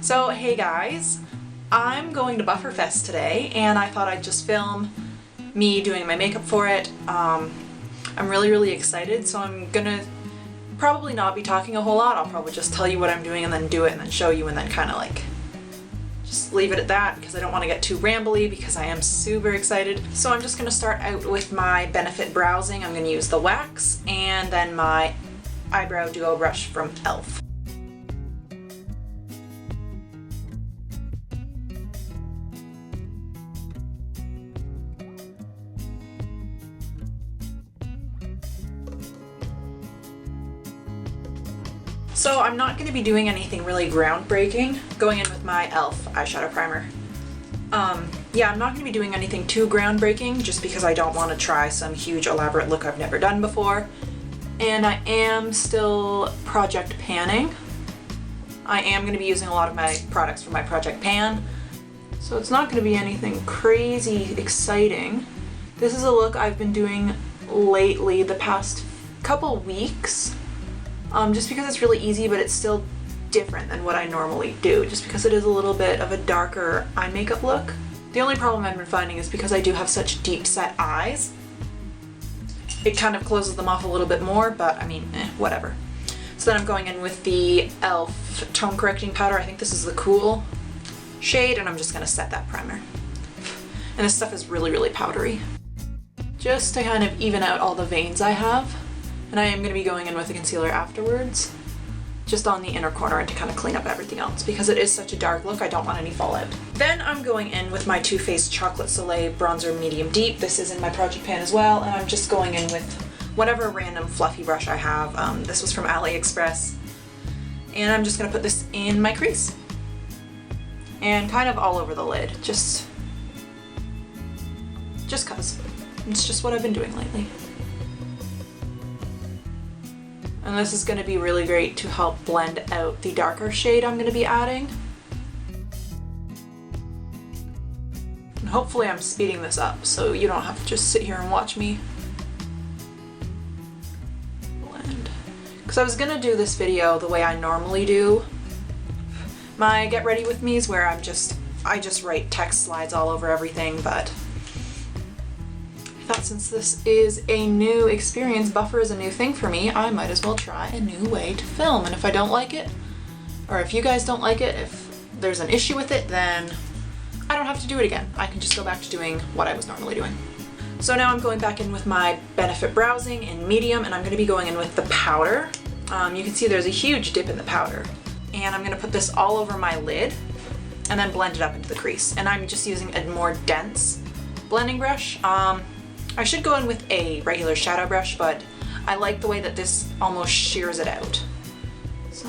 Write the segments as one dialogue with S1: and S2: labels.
S1: So hey guys, I'm going to Bufferfest today and I thought I'd just film me doing my makeup for it. I'm really excited, so I'm gonna probably not be talking a whole lot. I'll probably just tell you what I'm doing and then do it and then show you and then kind of like just leave it at that because I don't want to get too rambly because I am super excited. So I'm just going to start out with my Benefit browsing. I'm going to use the wax and then my eyebrow duo brush from e.l.f. So I'm not going to be doing anything really groundbreaking, going in with my e.l.f. eyeshadow primer. Yeah, I'm not going to be doing anything too groundbreaking just because I don't want to try some huge elaborate look I've never done before. And I am still project panning. I am going to be using a lot of my products from my project pan, so it's not going to be anything crazy exciting. This is a look I've been doing lately, the past couple weeks. Just because it's really easy, but it's still different than what I normally do, just because it is a little bit of a darker eye makeup look. The only problem I've been finding is because I do have such deep set eyes, it kind of closes them off a little bit more, but I mean, whatever. So then I'm going in with the e.l.f. tone correcting powder. I think this is the Cool shade, and I'm just gonna set that primer. And this stuff is really powdery. Just to kind of even out all the veins I have. And I am going to be going in with a concealer afterwards, just on the inner corner and to kind of clean up everything else because it is such a dark look, I don't want any fallout. Then I'm going in with my Too Faced Chocolate Soleil Bronzer Medium Deep. This is in my project pan as well, and I'm just going in with whatever random fluffy brush I have. This was from AliExpress. And I'm just going to put this in my crease. And kind of all over the lid, just cause. It's just what I've been doing lately. And this is going to be really great to help blend out the darker shade I'm going to be adding. And hopefully I'm speeding this up so you don't have to just sit here and watch me blend. Because I was going to do this video the way I normally do. My Get Ready With Me's where I just write text slides all over everything, but I thought since this is a new experience, Buffer is a new thing for me, I might as well try a new way to film. And if I don't like it, or if you guys don't like it, if there's an issue with it, then I don't have to do it again. I can just go back to doing what I was normally doing. So now I'm going back in with my Benefit browsing in medium, and I'm going to be going in with the powder. You can see there's a huge dip in the powder. And I'm going to put this all over my lid and then blend it up into the crease. And I'm just using a more dense blending brush. I should go in with a regular shadow brush, but I like the way that this almost shears it out. So,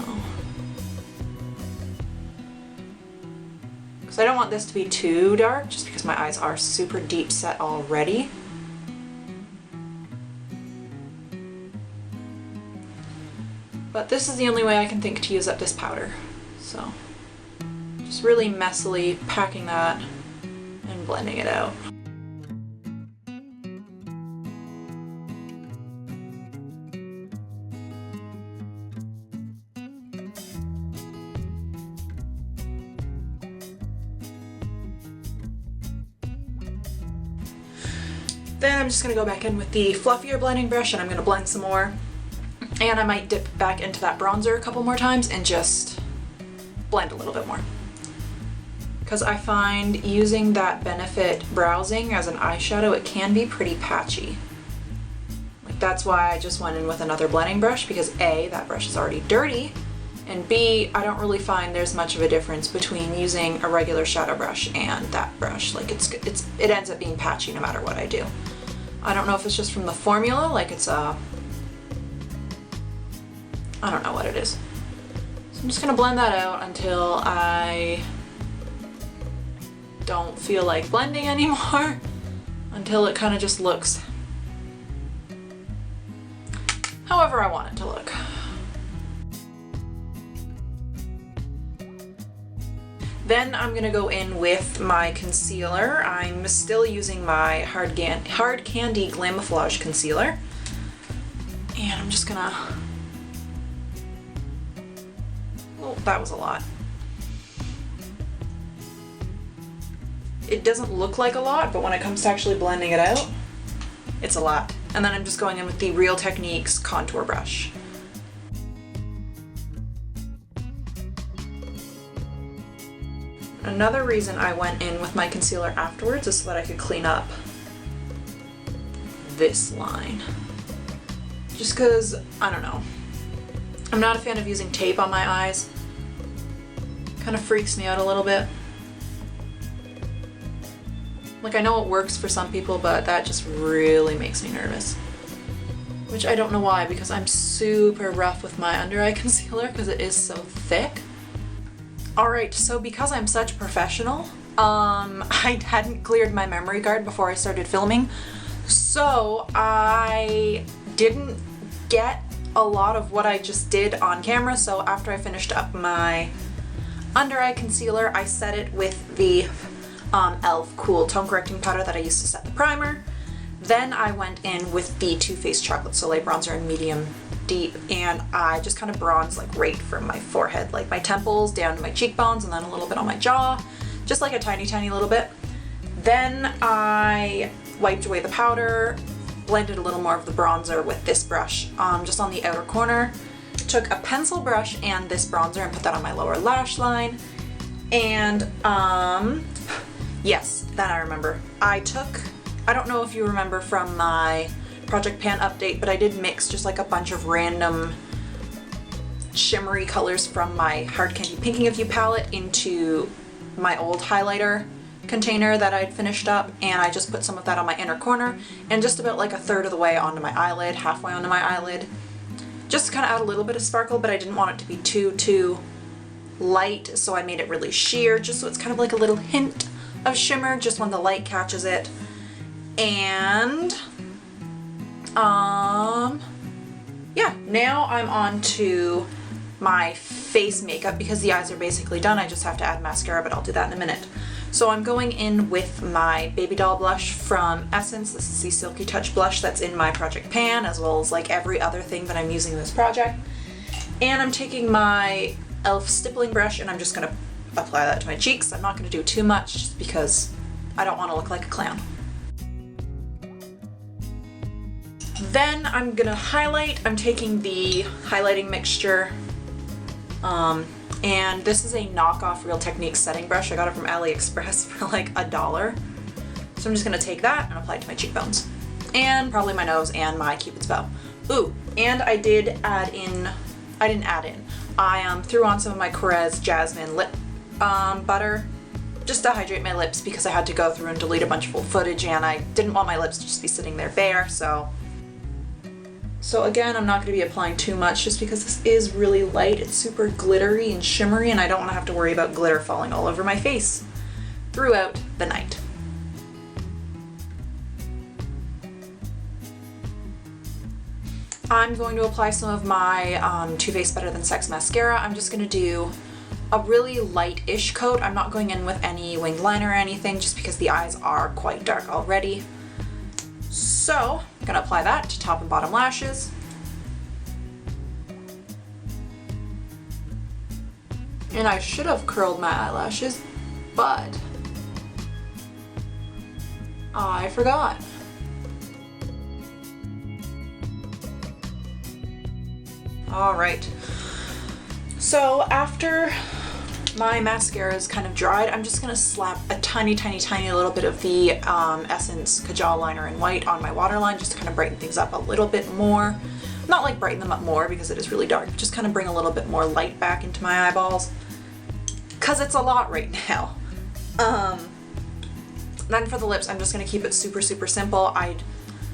S1: because I don't want this to be too dark, just because my eyes are super deep set already. But this is the only way I can think to use up this powder. So, just really messily packing that and blending it out. Then I'm just going to go back in with the fluffier blending brush and I'm going to blend some more. And I might dip back into that bronzer a couple more times and just blend a little bit more. Because I find using that Benefit browsing as an eyeshadow, it can be pretty patchy. Like that's why I just went in with another blending brush, because A, that brush is already dirty, and B, I don't really find there's much of a difference between using a regular shadow brush and that brush. Like it ends up being patchy no matter what I do. I don't know if it's just from the formula, like it's I don't know what it is. So I'm just gonna blend that out until I don't feel like blending anymore, until it kind of just looks however I want it to look. Then I'm gonna go in with my concealer. I'm still using my Hard Candy Glamoflauge concealer. And I'm just gonna, oh, that was a lot. it doesn't look like a lot, but when it comes to actually blending it out, it's a lot. And then I'm just going in with the Real Techniques contour brush. Another reason I went in with my concealer afterwards is so that I could clean up this line. Just because, I don't know, I'm not a fan of using tape on my eyes. Kind of freaks me out a little bit. Like, I know it works for some people, but that just really makes me nervous. Which I don't know why, because I'm super rough with my under eye concealer because it is so thick. Alright, so because I'm such a professional, I hadn't cleared my memory card before I started filming, so I didn't get a lot of what I just did on camera. So after I finished up my under eye concealer, I set it with the e.l.f. Cool Tone Correcting Powder that I used to set the primer. Then I went in with the Too Faced Chocolate Soleil Bronzer in medium deep, and I just kind of bronzed like right from my forehead, like my temples down to my cheekbones, and then a little bit on my jaw, just like a tiny little bit. Then I wiped away the powder, blended a little more of the bronzer with this brush just on the outer corner, took a pencil brush and this bronzer and put that on my lower lash line. And yes, then I remember, I don't know if you remember from my Project Pan update, but I did mix just like a bunch of random shimmery colors from my Hard Candy Pinking of You palette into my old highlighter container that I'd finished up, and I just put some of that on my inner corner and just about like a third of the way onto my eyelid, halfway onto my eyelid, just to kind of add a little bit of sparkle, but I didn't want it to be too light, so I made it really sheer, just so it's kind of like a little hint of shimmer just when the light catches it. And yeah, now I'm on to my face makeup because the eyes are basically done. I just have to add mascara, but I'll do that in a minute. So I'm going in with my Baby Doll blush from Essence. This is the Silky Touch blush that's in my Project Pan, as well as like every other thing that I'm using in this project. And I'm taking my e.l.f. stippling brush and I'm just gonna apply that to my cheeks. I'm not gonna do too much just because I don't want to look like a clown. Then I'm gonna highlight. I'm taking the highlighting mixture, and this is a knockoff Real Techniques setting brush. I got it from AliExpress for like $1. So I'm just gonna take that and apply it to my cheekbones, and probably my nose and my Cupid's bow. Ooh, and I did add in, I threw on some of my Korres Jasmine lip butter just to hydrate my lips because I had to go through and delete a bunch of old footage and I didn't want my lips to just be sitting there bare, So again, I'm not going to be applying too much just because this is really light. It's super glittery and shimmery and I don't want to have to worry about glitter falling all over my face throughout the night. I'm going to apply some of my Too Faced Better Than Sex mascara. I'm just going to do a really light-ish coat. I'm not going in with any winged liner or anything just because the eyes are quite dark already. So I'm gonna apply that to top and bottom lashes. And I should have curled my eyelashes, but I forgot. All right, so after my mascara is kind of dried, I'm just gonna slap a tiny little bit of the Essence Kajal liner in white on my waterline just to kind of brighten things up a little bit more. Not like brighten them up more because it is really dark, just kind of bring a little bit more light back into my eyeballs because it's a lot right now. Then for the lips, I'm just gonna keep it super simple. I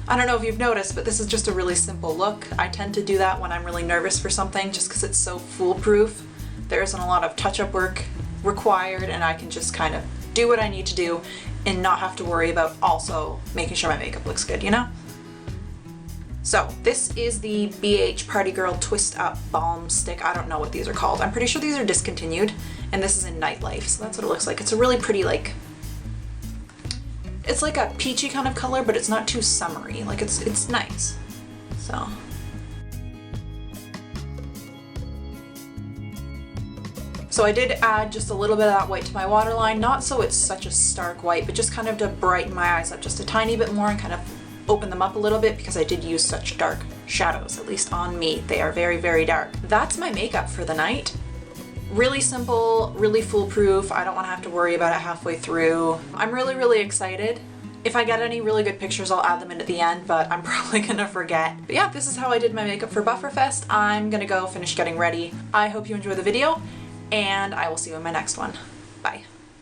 S1: don't know if you've noticed, but this is just a really simple look. I tend to do that when I'm really nervous for something just because it's so foolproof. There isn't a lot of touch-up work required and I can just kind of do what I need to do and not have to worry about also making sure my makeup looks good, you know? So this is the BH Party Girl Twist Up Balm Stick. I don't know what these are called. I'm pretty sure these are discontinued and this is in Nightlife, so that's what it looks like. It's a really pretty, like, it's like a peachy kind of color, but it's not too summery. Like it's nice, so. So I did add just a little bit of that white to my waterline, not so it's such a stark white, but just kind of to brighten my eyes up just a tiny bit more and kind of open them up a little bit because I did use such dark shadows, at least on me. They are very, very dark. That's my makeup for the night. Really simple, really foolproof. I don't want to have to worry about it halfway through. I'm really, really excited. If I get any really good pictures, I'll add them in at the end, but I'm probably gonna forget. But yeah, this is how I did my makeup for Bufferfest. I'm gonna go finish getting ready. I hope you enjoy the video, and I will see you in my next one. Bye.